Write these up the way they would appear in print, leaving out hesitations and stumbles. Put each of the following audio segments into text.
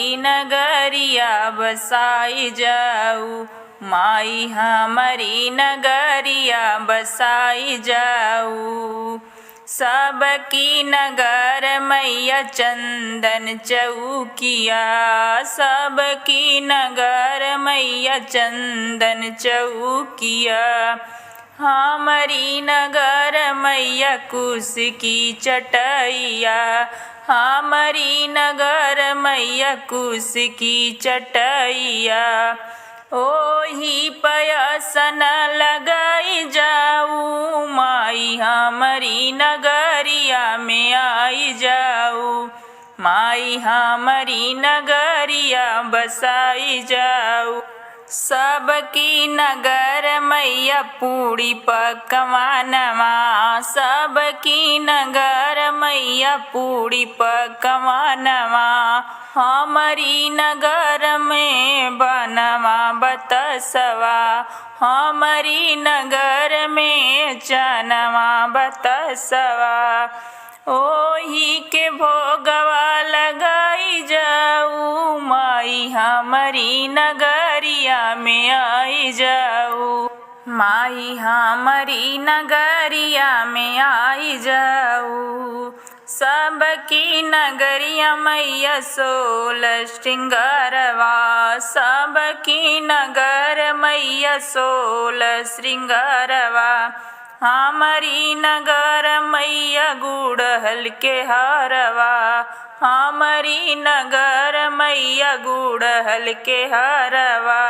हमारी नगरिया बसाई जाऊ, माई हमारी नगरिया बसाई जाऊ। सबकी नगर मैया चंदन चौकिया, सबकी नगर मैया चंदन चौकिया। हमारी नगर मैया कुश की चटैया, हमारी नगर मैया कुश की चटैया। ओही पयासन लगाई जाऊ, माई हमारी नगरिया में आई जाऊ, माई हमारी नगरिया बसाई जाऊ। सबकी नगर मैया पूड़ी पकवानवा, सबकी नगर मैया पूड़ी पकवानवा। हमारी नगर में बनवा बतसवा, हमारी नगर में चनवा बतसवा। ओही के भोगवा लगाई जाऊ, माई हमारी नगरिया में आई जाऊ, माई हमारी नगरिया में आई जाऊ। सबकी नगरिया मैया सोलह श्रृंगारवा, सबकी नगर मैया सोलह श्रृंगारवा। हमारी नगर मैया गुड़हल के हारवा, हमारी नगर मैया गुड़हल के हारवा।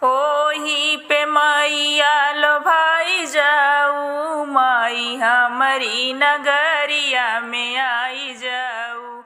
ओही पे मैया लो भाई जाऊ, माई हमारी नगरिया में आई जाऊ।